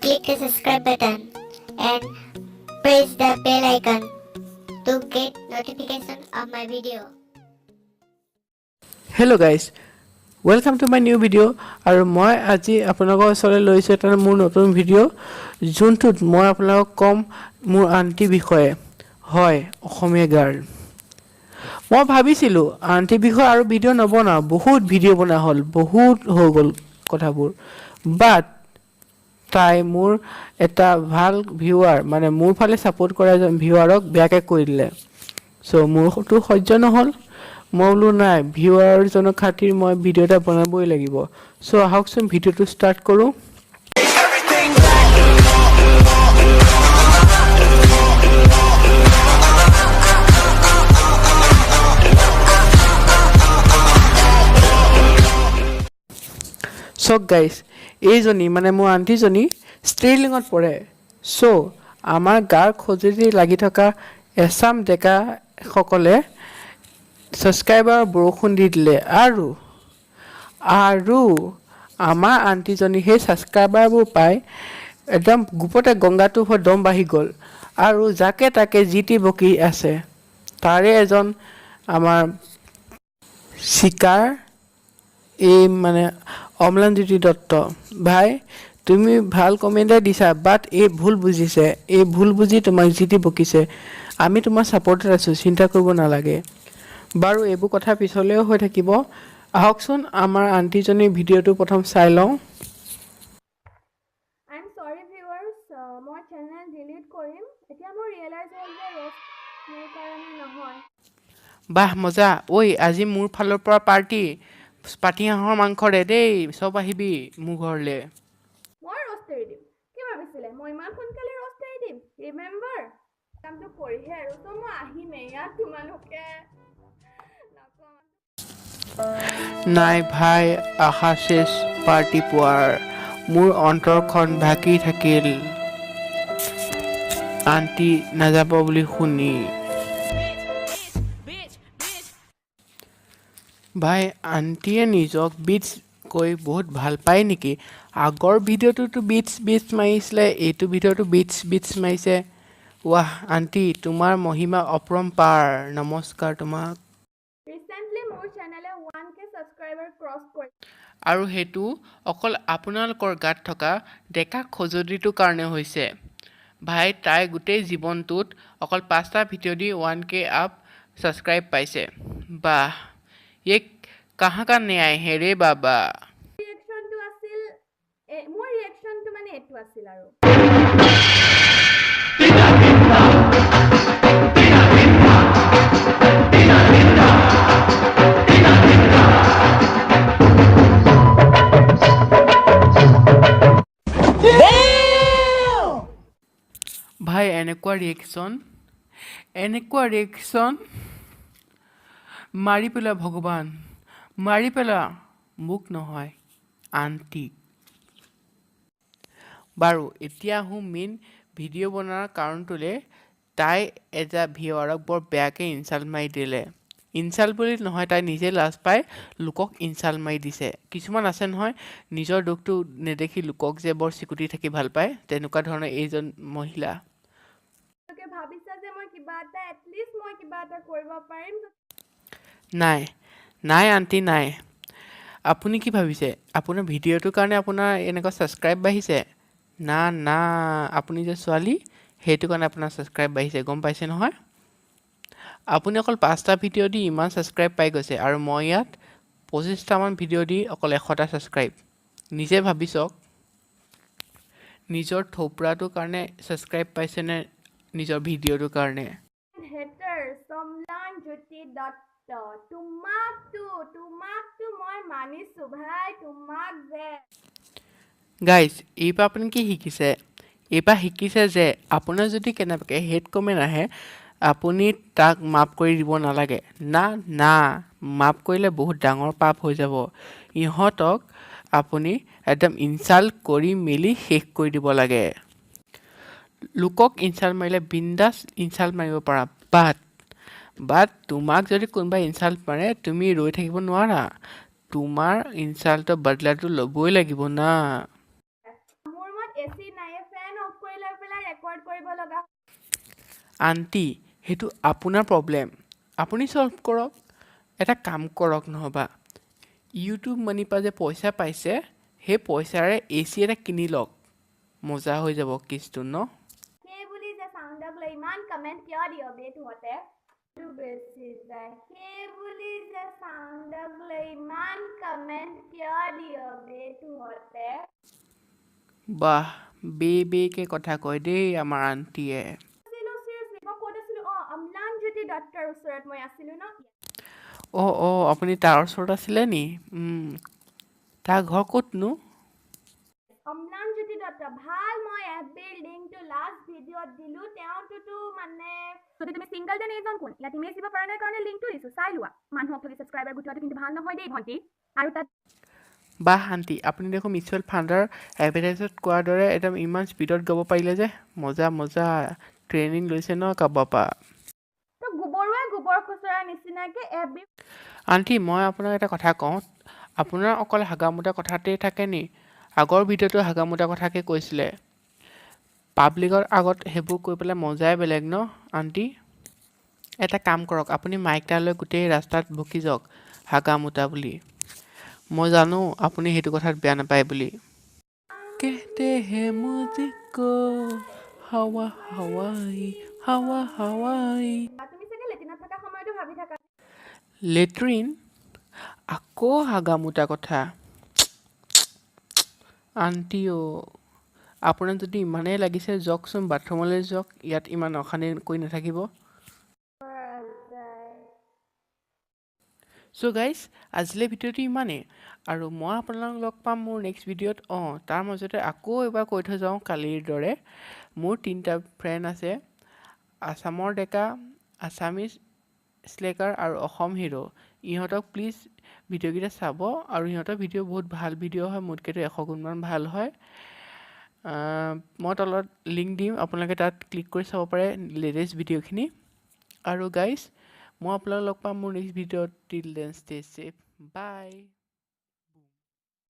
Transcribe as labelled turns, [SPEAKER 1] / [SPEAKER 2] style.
[SPEAKER 1] click the subscribe button and press the bell icon to get notification of my video.
[SPEAKER 2] Hello guys, welcome to my new video. আৰু মই আজি আপোনালোকৰ ওচৰলৈ লৈছো এটা মোৰ নতুন ভিডিঅ' যোনটোত মই আপোনালোকক কম মোৰ আন্টি বিষয়ে হয় অসমীয়া গাৰ্ল। মই ভাবিছিলো আন্টি বিষয়ে আৰু ভিডিঅ' নবনাও, বহুত ভিডিঅ' বনা হ'ল, বহুত হৈ গ'ল কথাবোৰ, বাট তাই মোৰ এটা ভাল ভিউৱাৰ মানে মোৰ ফালে ছাপোৰ্ট কৰা এজন ভিউৱাৰক বেয়াকৈ কৈ দিলে। চ' মোৰতো সহ্য নহ'ল, মই বোলো নাই ভিউৱাৰজনৰ খাতিৰ মই ভিডিঅ' এটা বনাবই লাগিব। চ' আহকচোন ভিডিঅ'টো ষ্টাৰ্ট কৰোঁ। চক গাইজ, এইজনী মানে মোৰ আণ্টিজনী ষ্ট্ৰিলিঙত পৰে। চ' আমাৰ গাৰ খজুতি লাগি থকা এচাম ডেকাসকলে ছাবস্ক্ৰাইবাৰ বৰষুণ দি দিলে আৰু আমাৰ আণ্টিজনী সেই ছাবস্ক্ৰাইবাৰবোৰ পাই একদম গোপতে গংগাটো হৈ দম বাঢ়ি গ'ল আৰু যাকে তাকে যি টি বকি আছে। তাৰে এজন আমাৰ চিকাৰ এই মানে অম্লানজ্যোতি দত্ত ভাই, তুমি ভাল কমেণ্টে দিছা, বাট এই ভুল বুজিছে, এই ভুল বুজি তোমাক যি টি বকিছে। আমি তোমাৰ ছাপৰ্টত আছোঁ, চিন্তা কৰিব নালাগে। বাৰু এইবোৰ কথা পিছলৈও হৈ থাকিব। আহকচোন আমাৰ আণ্টিজনীৰ ভিডিঅ'টো প্ৰথম চাই লওঁ।
[SPEAKER 3] I'm sorry viewers, মই চেনেল ডিলিট কৰিম। এতিয়া মোৰ ৰিয়েলাইজ হ'ল যে ৰ'ষ্ট মোৰ কাৰণে নহয়।
[SPEAKER 2] বাহ মজা, ঐ আজি মোৰ ফালৰ পৰা পাৰ্টি পাতিহাঁহৰ মাংসৰে দেই, চব আহিবি মোৰ ঘৰলৈ।
[SPEAKER 3] মই ৰ'ষ্ট এৰি দিম, কি ভাবিছিলে মই ইমান সোনকালে ৰ'ষ্ট এৰি দিম? ৰিমেম্বাৰ কামটো কৰিহে আৰু তো মই আহিমেই ইয়াত, তোমালোকে নকওঁ।
[SPEAKER 2] নাই ভাই, আশা শেষ পাৰ্টি পোৱাৰ মোৰ অন্তৰখন ঢাকি থাকিল আণ্টি নাযাব বুলি শুনি। ভাই আণ্টিয়ে নিজক বিটছ কৈ বহুত ভাল পায় নেকি? আগৰ ভিডিঅ'টোতো বিটছ মাৰিছিলে, এইটো ভিডিঅ'টো বিটছ মাৰিছে। ৱাহ আণ্টি, তোমাৰ মহিমা অপৰম্পাৰ, নমস্কাৰ তোমাক।
[SPEAKER 3] ৰিচেণ্টলি মোৰ চেনেলে 1K ছাবস্ক্ৰাইবাৰ ক্ৰছ কৰিছে।
[SPEAKER 2] আৰু সেইটো অকল আপোনালোকৰ গাত থকা ডেকা খজুতিটোৰ কাৰণে হৈছে। ভাই তাই গোটেই জীৱনটোত অকল 5টা ভিডিঅ' দি 1K আপ ছাবস্ক্ৰাইব পাইছে। বাহ, ये कहाँ का न्याय है रे बाबा।
[SPEAKER 3] ৰিয়েকশ্যনটো আছিল মোৰ ৰিয়েকশ্যনটো মানে এইটো আছিল আৰু
[SPEAKER 2] ভাই এনেকুৱা ৰিয়েকশ্যন মাৰি পেলা ভগৱান, মাৰি পেলা মোক নহয় আণ্টিক। বাৰু এতিয়া আহোঁ মেইন ভিডিঅ' বনোৱাৰ কাৰণটোলৈ। তাই এটা ভিউৱাৰক বৰ বেয়াকৈ ইনচাল্ট মাৰি দিলে। ইনচাল্ট বুলি নহয়, তাই নিজে লাজ পাই লোকক ইনচাল্ট মাৰি দিছে। কিছুমান আছে নহয় নিজৰ দুখটো নেদেখি লোকক যে বৰ চিকুটি থাকি ভাল পায়, তেনেকুৱা ধৰণৰ এইজন মহিলা।
[SPEAKER 3] ভাবিছা যে মই কিবা এটা এটলিষ্ট মই কিবা এটা কৰিব পাৰিম।
[SPEAKER 2] নাই আণ্টি নাই। আপুনি কি ভাবিছে আপোনাৰ ভিডিঅ'টোৰ কাৰণে আপোনাৰ এনেকুৱা ছাবস্ক্ৰাইব বাঢ়িছে? না আপুনি যে ছোৱালী, সেইটো কাৰণে আপোনাৰ ছাবস্ক্ৰাইব বাঢ়িছে, গম পাইছে নহয়? আপুনি অকল 5টা ভিডিঅ' দি ইমান ছাবস্ক্ৰাইব পাই গৈছে আৰু মই ইয়াত 25টামান ভিডিঅ' দি অকল 100টা ছাবস্ক্ৰাইব। নিজে ভাবি চাওক, নিজৰ থোপৰাটোৰ কাৰণে ছাবস্ক্ৰাইব পাইছেনে নিজৰ ভিডিঅ'টোৰ কাৰণে?
[SPEAKER 3] অম্লানজ্যোতি দত্ত, তোমাকতো মই মানিছো ভাই, তোমাক যে
[SPEAKER 2] গাইজ, এইবাৰ আপুনি কি শিকিছে? এইবাৰ শিকিছে যে আপোনাৰ যদি কেনেবাকৈ হেড কমেণ্ট আহে, আপুনি তাক মাফ কৰি দিব নালাগে। না মাফ কৰিলে বহুত ডাঙৰ পাপ হৈ যাব। ইহঁতক আপুনি একদম ইনচাল্ট কৰি মেলি শেষ কৰি দিব লাগে। লোকক ইনচাল্ট মাৰিলে বিন্দাছ ইনচাল্ট মাৰিব পাৰা, বাট তোমাক যদি কোনোবাই ইনচাল্ট মাৰে তুমি ৰৈ থাকিব নোৱাৰা। তোমাৰ ইনচাল্টৰ বদলাটো ল'বই লাগিব না।
[SPEAKER 3] মোৰ মত এচি নাই ফেন অফ কৰি লৈ পেলাই ৰেকৰ্ড কৰিব লগা
[SPEAKER 2] আণ্টি সেইটো আপোনাৰ প্ৰব্লেম আপুনি চল্ভ কৰক এটা কাম কৰক নহ'বা ইউটিউব মানি পা যে পইচা পাইছে সেই পইচাৰে এচি এটা কিনি লওক মজা হৈ যাব কেছটো ন
[SPEAKER 3] সেই বুলি যে চাউণ্ডক লৈ ইমান কমেণ্ট কিয় দিয় বে তহঁতে বেছি যায় সেই বুলি যে চাউণ্ডক লৈ ইমান কমেণ্ট কিয় দিয় বে তহঁতে
[SPEAKER 2] বাহ বেকে কথা কয় দেই আমাৰ আণ্টিয়ে
[SPEAKER 3] চিৰিয়াছলি মই ক'ত আছিলোঁ অম্লান জ্যোতি দত্তৰ ওচৰত মই আছিলোঁ ন
[SPEAKER 2] অঁ আপুনি তাৰ ওচৰত আছিলে নি তাৰ ঘৰ ক'তনো
[SPEAKER 3] অম্লান জ্যোতি দত্ত ভাল মই এফবিৰ লিংকটো লাষ্ট ভিডিঅ'ত দিলোঁ তেওঁতোতো মানে যদি তুমি ছিংগল দেন এইজন কোন ইয়াত ইমেজ দিব পৰা নাই কাৰণে লিংকটো দিছোঁ চাই লোৱা মানুহক খালি ছাবস্ক্ৰাইবাৰ গোটোৱাটো কিন্তু ভাল নহয় দেই ভণ্টি আৰু তাত
[SPEAKER 2] বাহ আণ্টি আপুনি দেখোন মিউচুৱেল ফাণ্ডৰ এডভাৰটাইজত কোৱাৰ দৰে একদম ইমান স্পীডত গাব পাৰিলে যে মজা ট্ৰেইনিং লৈছে ন কাৰোবাৰ পৰা
[SPEAKER 3] তো গোবৰুৱাই গোবৰ খুচৰাৰ নিচিনাকৈ এফবি
[SPEAKER 2] আণ্টি মই আপোনাক এটা কথা কওঁ আপোনাৰ অকল হাগামোটা কথাতেই থাকে নি আগৰ ভিডিঅ'টো হাগামোটা কথাকে কৈছিলে পাব্লিকৰ আগত সেইবোৰ কৈ পেলাই মজাই বেলেগ ন আণ্টি এটা কাম কৰক আপুনি মাইকটা লৈ গোটেই ৰাস্তাত বকি যাওক হাগামোটা বুলি মই জানো আপুনি সেইটো কথাত বেয়া নাপায় বুলি कहते हैं मुझको হাৱা হাৱাই
[SPEAKER 3] তুমি চাগে লেটিনত থকা সময়তো ভাবি থাকা
[SPEAKER 2] লেট্ৰিন আকৌ হাগামোটা কথা আণ্টিও আপোনাৰ যদি ইমানেই লাগিছে যাওকচোন বাথৰুমলৈ যাওক ইয়াত ইমান অশান্তি কৰি নাথাকিব চ' গাইজ আজিলৈ ভিডিঅ'টো ইমানেই আৰু মই আপোনালোকক লগ পাম মোৰ নেক্সট ভিডিঅ'ত তাৰ মাজতে আকৌ এবাৰ কৈ থৈ যাওঁ কালিৰ দৰে মোৰ 3টা ফ্ৰেণ্ড আছে আছামৰ ডেকা আছামিজ স্লেকাৰ আৰু অসম হিৰো ইহঁতক প্লিজ ভিডিঅ'কেইটা চাব আৰু ইহঁতৰ ভিডিঅ' বহুত ভাল ভিডিঅ' হয় মোতকৈতো 100 গুণমান ভাল হয় মই তলত লিংক দিম আপোনালোকে তাত ক্লিক কৰি চাব পাৰে লেটেষ্ট ভিডিঅ'খিনি আৰু গাইজ মই আপোনালোকক লগ পাম মোৰ নেক্সট ভিডিঅ'ত টিল দেন ষ্টে ছেফ বাই